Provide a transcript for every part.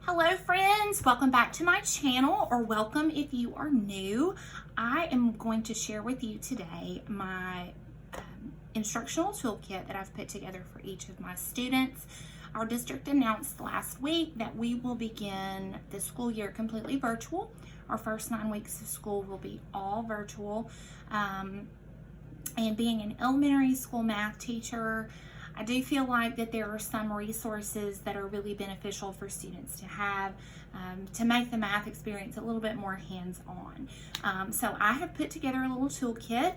Hello friends, welcome back to my channel, or welcome if you are new. I am going to share with you today my instructional toolkit that I've put together for each of my students. Our district announced last week that we will begin the school year completely virtual. Our first 9 weeks of school will be all virtual. And being an elementary school math teacher, I do feel like that there are some resources that are really beneficial for students to have to make the math experience a little bit more hands-on. So I have put together a little toolkit.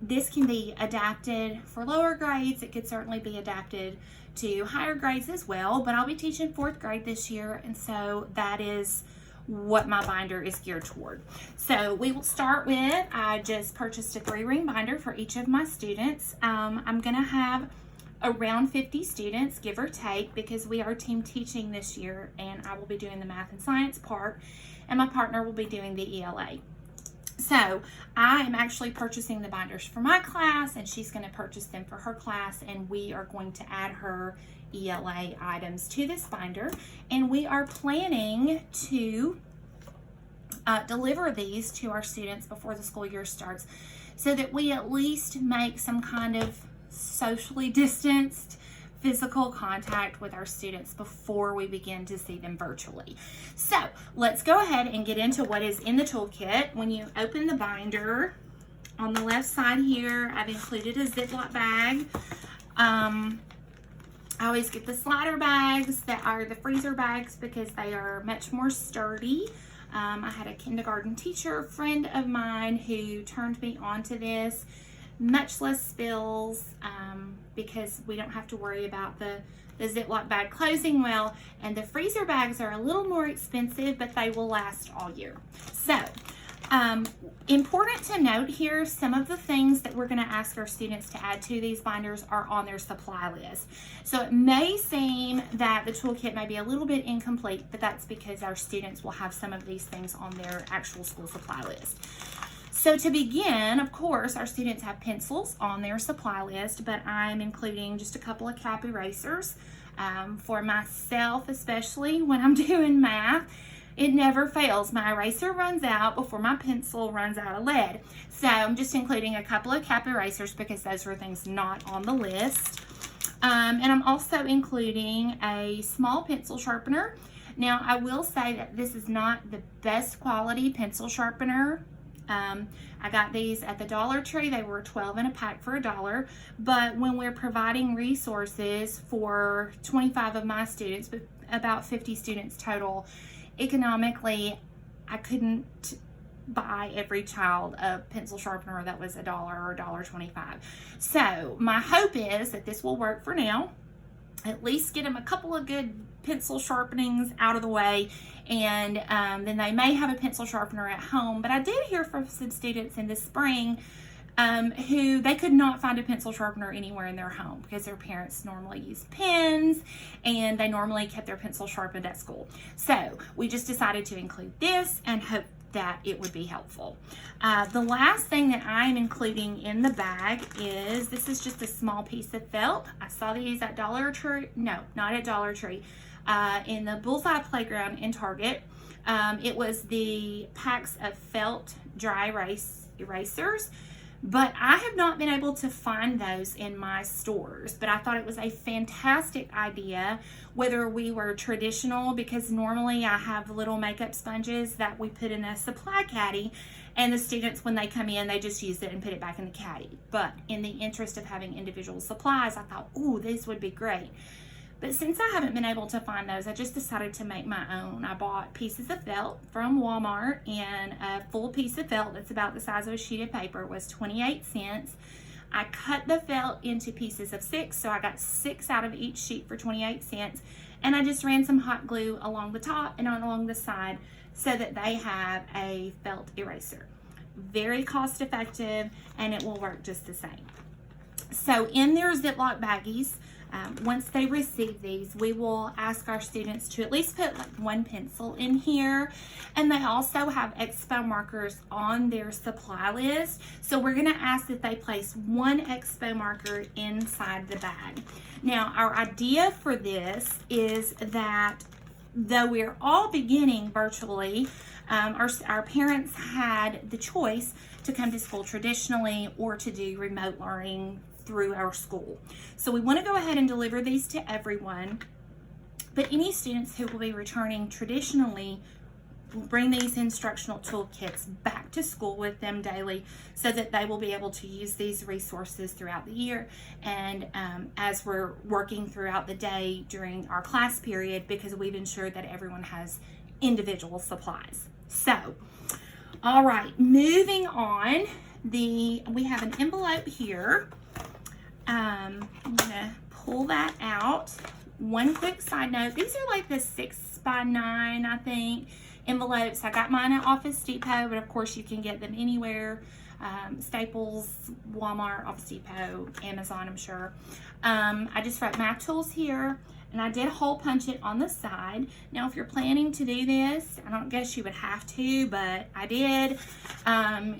This can be adapted for lower grades. It could certainly be adapted to higher grades as well, but I'll be teaching 4th grade this year, and so that is what my binder is geared toward. So we will start with, I just purchased a 3-ring binder for each of my students. I'm gonna have around 50 students, give or take, because we are team teaching this year, and I will be doing the math and science part, and my partner will be doing the ELA. So I am actually purchasing the binders for my class, and she's going to purchase them for her class, and we are going to add her ELA items to this binder, and we are planning to deliver these to our students before the school year starts, so that we at least make some kind of socially distanced physical contact with our students before we begin to see them virtually. So let's go ahead and get into what is in the toolkit. When you open the binder, on the left side here, I've included a Ziploc bag. I always get the slider bags that are the freezer bags because they are much more sturdy. I had a kindergarten teacher friend of mine who turned me onto this. Much less spills because we don't have to worry about the Ziploc bag closing well, and the freezer bags are a little more expensive, but they will last all year. So important to note here, some of the things that we're going to ask our students to add to these binders are on their supply list. So it may seem that the toolkit may be a little bit incomplete, but that's because our students will have some of these things on their actual school supply list. So to begin, of course, our students have pencils on their supply list, but I'm including just a couple of cap erasers. For myself, especially when I'm doing math, it never fails. My eraser runs out before my pencil runs out of lead. So I'm just including a couple of cap erasers because those are things not on the list. And I'm also including a small pencil sharpener. Now, I will say that this is not the best quality pencil sharpener. I got these at the Dollar Tree. They were 12 in a pack for $1. But when we're providing resources for 25 of my students, but about 50 students total, economically, I couldn't buy every child a pencil sharpener that was $1 or $1.25. So my hope is that this will work for now. At least get them a couple of good pencil sharpenings out of the way, and then they may have a pencil sharpener at home. But I did hear from some students in the spring who they could not find a pencil sharpener anywhere in their home because their parents normally use pens and they normally kept their pencil sharpened at school. So we just decided to include this and hope that it would be helpful. The last thing that I'm including in the bag is, this is just a small piece of felt. I saw these at Dollar Tree, no, not at Dollar Tree, in the Bullseye Playground in Target. It was the packs of felt dry erase erasers, but I have not been able to find those in my stores. But I thought it was a fantastic idea, whether we were traditional, because normally I have little makeup sponges that we put in a supply caddy, and the students, when they come in, they just use it and put it back in the caddy. But in the interest of having individual supplies, I thought, ooh, this would be great. But since I haven't been able to find those, I just decided to make my own. I bought pieces of felt from Walmart, and a full piece of felt that's about the size of a sheet of paper was 28 cents. I cut the felt into pieces of 6, so I got 6 out of each sheet for 28 cents. And I just ran some hot glue along the top and along the side so that they have a felt eraser. Very cost effective, and it will work just the same. So in their Ziploc baggies, once they receive these, we will ask our students to at least put like 1 pencil in here, and they also have expo markers on their supply list. So we're going to ask that they place 1 expo marker inside the bag. Now, our idea for this is that though we're all beginning virtually, our parents had the choice to come to school traditionally or to do remote learning through our school. So we want to go ahead and deliver these to everyone, but any students who will be returning traditionally will bring these instructional toolkits back to school with them daily so that they will be able to use these resources throughout the year and as we're working throughout the day during our class period, because we've ensured that everyone has individual supplies. So, all right, moving on, we have an envelope here. I'm gonna pull that out. One quick side note, these are like the 6x9, I think, envelopes. I got mine at Office Depot, but of course you can get them anywhere. Staples, Walmart, Office Depot, Amazon, I'm sure. I just wrote math tools here, and I did hole punch it on the side. Now, if you're planning to do this, I don't guess you would have to, but I did.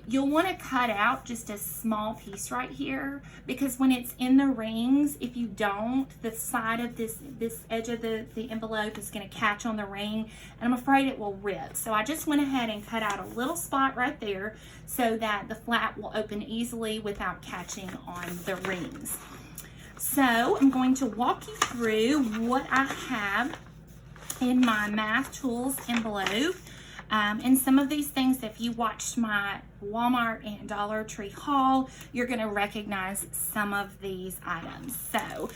You'll want to cut out just a small piece right here, because when it's in the rings, if you don't, the side of this edge of the envelope is going to catch on the ring, and I'm afraid it will rip. So I just went ahead and cut out a little spot right there so that the flap will open easily without catching on the rings. So I'm going to walk you through what I have in my math tools envelope. And some of these things, if you watched my Walmart and Dollar Tree haul, you're going to recognize some of these items. So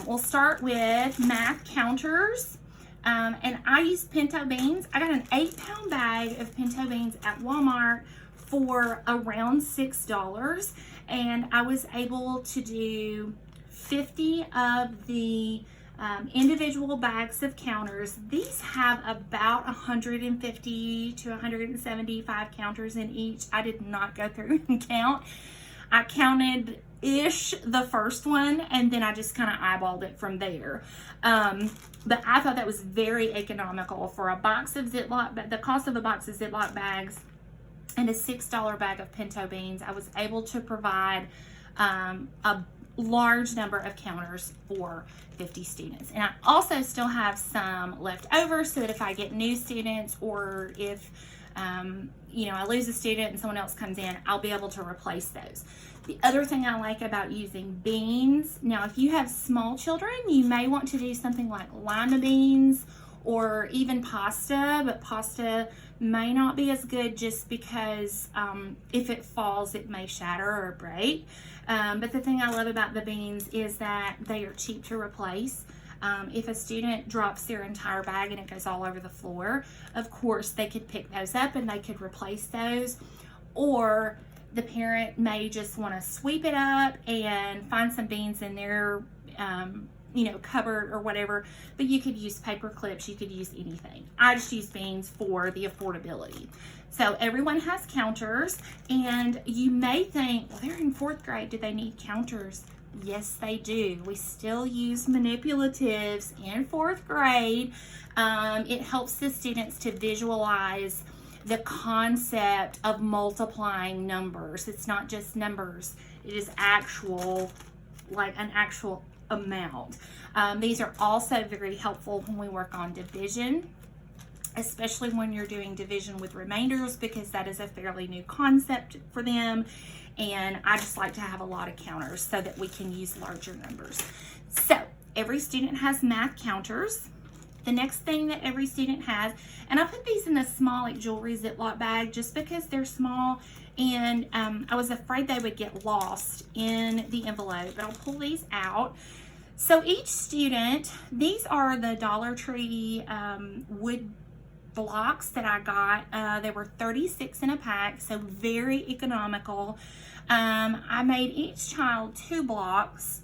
we'll start with math counters. And I use pinto beans. I got an 8-pound bag of pinto beans at Walmart for around $6. And I was able to do 50 of the individual bags of counters. These have about 150 to 175 counters in each. I did not go through and count. I counted-ish the first one, and then I just kind of eyeballed it from there. But I thought that was very economical for a box of Ziploc, the cost of a box of Ziploc bags and a $6 bag of pinto beans. I was able to provide a large number of counters for 50 students. And I also still have some left over so that if I get new students, or if I lose a student and someone else comes in, I'll be able to replace those. The other thing I like about using beans, now if you have small children, you may want to do something like lima beans or even pasta, but pasta may not be as good just because if it falls, it may shatter or break. But the thing I love about the beans is that they are cheap to replace. If a student drops their entire bag and it goes all over the floor, of course they could pick those up and they could replace those. Or the parent may just want to sweep it up and find some beans in their cupboard or whatever, but you could use paper clips, you could use anything. I just use beans for the affordability. So everyone has counters, and you may think, well, they're in 4th grade, do they need counters? Yes, they do. We still use manipulatives in 4th grade. It helps the students to visualize the concept of multiplying numbers. It's not just numbers, it is actual, like an actual amount. These are also very helpful when we work on division, especially when you're doing division with remainders, because that is a fairly new concept for them. And I just like to have a lot of counters so that we can use larger numbers. So every student has math counters. The next thing that every student has, and I put these in the small like jewelry Ziploc bag just because they're small, and I was afraid they would get lost in the envelope, but I'll pull these out. So each student, these are the Dollar Tree wood blocks that I got. They were 36 in a pack, so very economical. I made each child 2 blocks.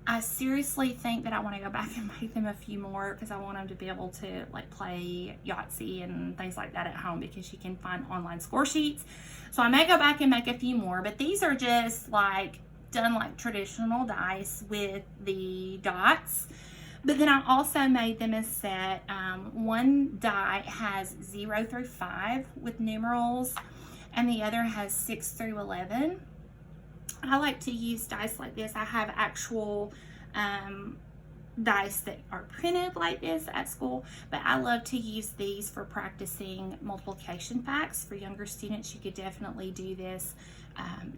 I seriously think that I want to go back and make them a few more because I want them to be able to like play Yahtzee and things like that at home, because you can find online score sheets. So I may go back and make a few more, but these are just like done like traditional dice with the dots. But then I also made them a set. One die has 0 through 5 with numerals, and the other has 6 through 11. I like to use dice like this. I have actual dice that are printed like this at school, but I love to use these for practicing multiplication facts. For younger students, you could definitely do this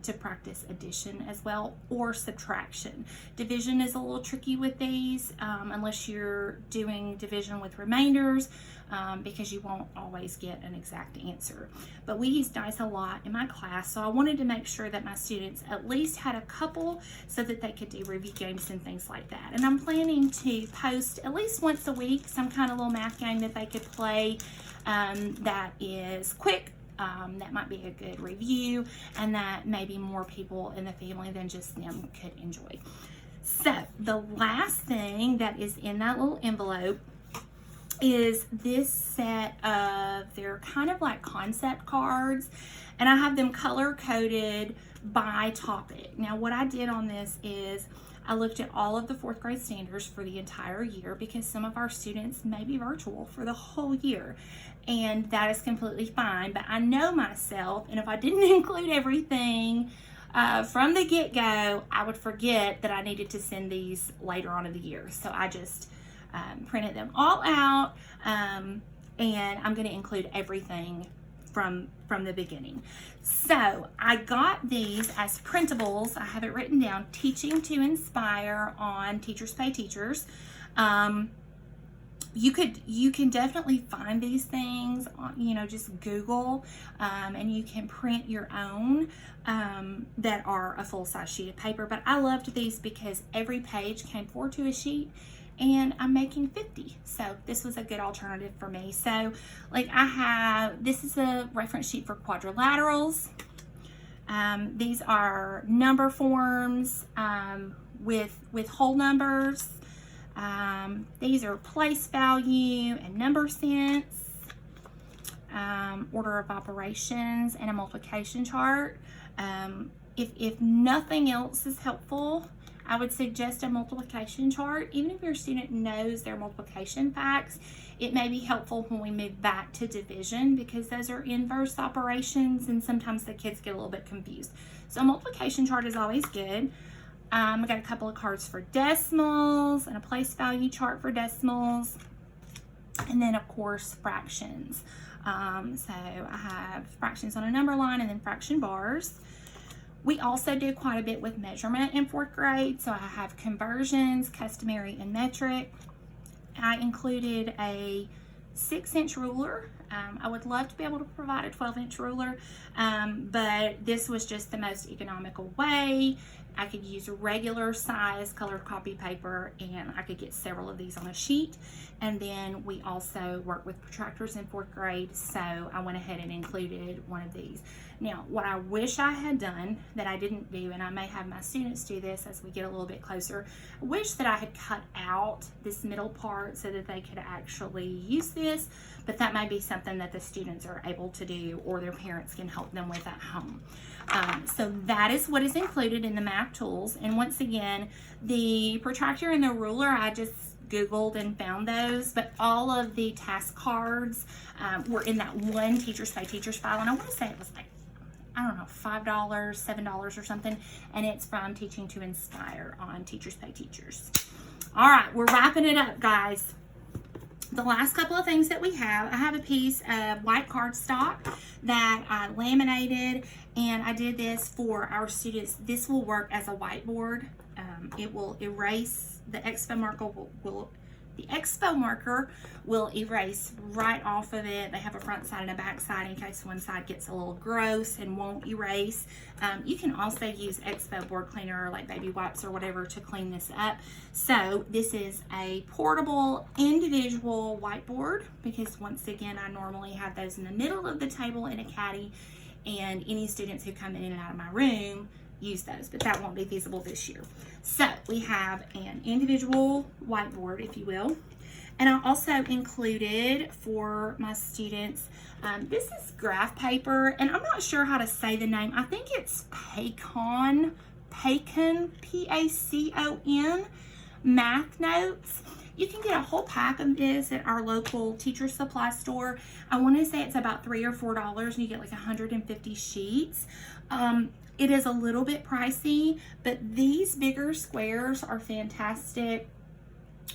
to practice addition as well, or subtraction. Division is a little tricky with these unless you're doing division with remainders, because you won't always get an exact answer. But we use dice a lot in my class, so I wanted to make sure that my students at least had a couple so that they could do review games and things like that. And I'm planning to post at least once a week some kind of little math game that they could play that is quick, that might be a good review, and that maybe more people in the family than just them could enjoy. So the last thing that is in that little envelope is this set of, they're kind of like concept cards, and I have them color coded by topic. Now what I did on this is I looked at all of the 4th grade standards for the entire year, because some of our students may be virtual for the whole year, and that is completely fine. But I know myself, and if I didn't include everything from the get-go, I would forget that I needed to send these later on in the year. So I just printed them all out, and I'm going to include everything from the beginning. So I got these as printables. I have it written down, Teaching to Inspire on Teachers Pay Teachers. You can definitely find these things on, just Google, and you can print your own that are a full-size sheet of paper. But I loved these because every page came forward to a sheet, and I'm making 50. So this was a good alternative for me. So like this is a reference sheet for quadrilaterals. These are number forms with whole numbers. These are place value and number sense, order of operations, and a multiplication chart. If nothing else is helpful, I would suggest a multiplication chart. Even if your student knows their multiplication facts, it may be helpful when we move back to division, because those are inverse operations and sometimes the kids get a little bit confused. So a multiplication chart is always good. I got a couple of cards for decimals and a place value chart for decimals. And then of course fractions. So I have fractions on a number line and then fraction bars. We also do quite a bit with measurement in 4th grade. So I have conversions, customary, and metric. I included a 6-inch ruler. I would love to be able to provide a 12-inch ruler, but this was just the most economical way. I could use regular size colored copy paper, and I could get several of these on a sheet. And then we also work with protractors in 4th grade, so I went ahead and included one of these. Now, what I wish I had done that I didn't do, and I may have my students do this as we get a little bit closer, I wish that I had cut out this middle part so that they could actually use this, but that may be something that the students are able to do, or their parents can help them with at home. So that is what is included in the math tools. And once again, the protractor and the ruler, I just Googled and found those, but all of the task cards were in that one Teachers Pay Teachers file, and I want to say it was like, I don't know, $5, $7 or something, and it's from Teaching to Inspire on Teachers Pay Teachers. All right, we're wrapping it up, guys. The last couple of things that we have, I have a piece of white cardstock that I laminated, and I did this for our students. This will work as a whiteboard. It will erase, the expo marker will erase right off of it. They have a front side and a back side in case one side gets a little gross and won't erase. You can also use expo board cleaner like baby wipes or whatever to clean this up. So this is a portable individual whiteboard, because once again I normally have those in the middle of the table in a caddy, and any students who come in and out of my room use those, but that won't be feasible this year. So we have an individual whiteboard, if you will, and I also included for my students, this is graph paper, and I'm not sure how to say the name. I think it's Pacon, P-A-C-O-N, math notes. You can get a whole pack of this at our local teacher supply store. I want to say it's about $3 or $4, and you get like 150 sheets. It is a little bit pricey, but these bigger squares are fantastic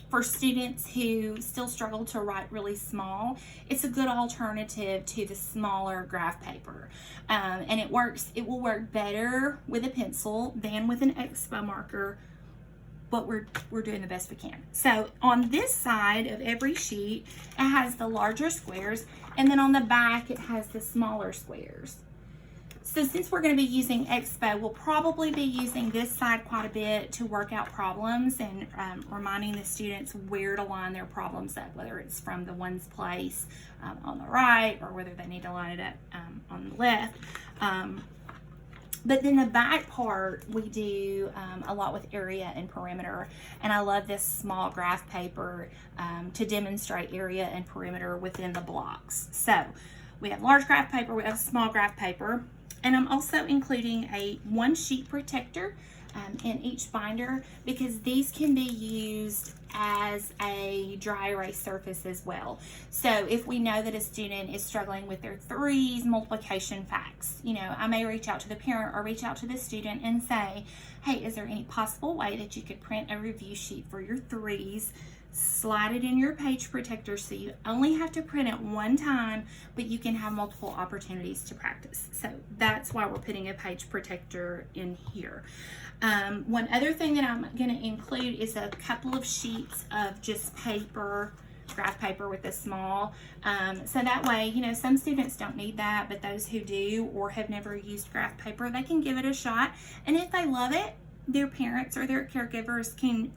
For students who still struggle to write really small, it's a good alternative to the smaller graph paper. And it will work better with a pencil than with an Expo marker, but we're doing the best we can. So on this side of every sheet, it has the larger squares, and then on the back, it has the smaller squares. So since we're going to be using Expo, we'll probably be using this side quite a bit to work out problems and reminding the students where to line their problems up, whether it's from the ones place on the right or whether they need to line it up on the left. But then the back part, we do a lot with area and perimeter. And I love this small graph paper to demonstrate area and perimeter within the blocks. So we have large graph paper, we have small graph paper. And I'm also including a 1-sheet protector in each binder because these can be used as a dry erase surface as well. So if we know that a student is struggling with their threes, multiplication facts, I may reach out to the parent or reach out to the student and say, hey, is there any possible way that you could print a review sheet for your threes, slide it in your page protector so you only have to print it one time, but you can have multiple opportunities to practice. So that's why we're putting a page protector in here. One other thing that I'm going to include is a couple of sheets of just paper, graph paper with a small, so that way, some students don't need that, but those who do or have never used graph paper, they can give it a shot, and if they love it, their parents or their caregivers can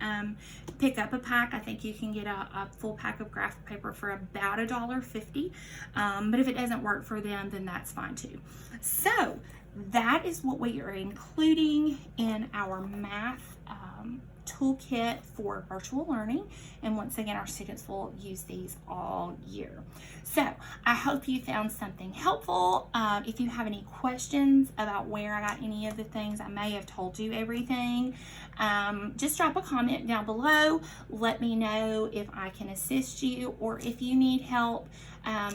pick up a pack. I think you can get a full pack of graph paper for about $1.50, but if it doesn't work for them, then that's fine too. So that is what we are including in our math toolkit for virtual learning, and once again our students will use these all year. So I hope you found something helpful. If you have any questions about where I got any of the things, I may have told you everything, just drop a comment down below. Let me know if I can assist you, or if you need help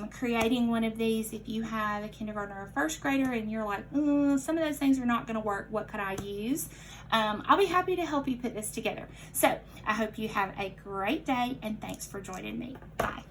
creating one of these. If you have a kindergartner or first grader and you're like, some of those things are not going to work, what could I use? I'll be happy to help you put this together. So I hope you have a great day, and thanks for joining me. Bye.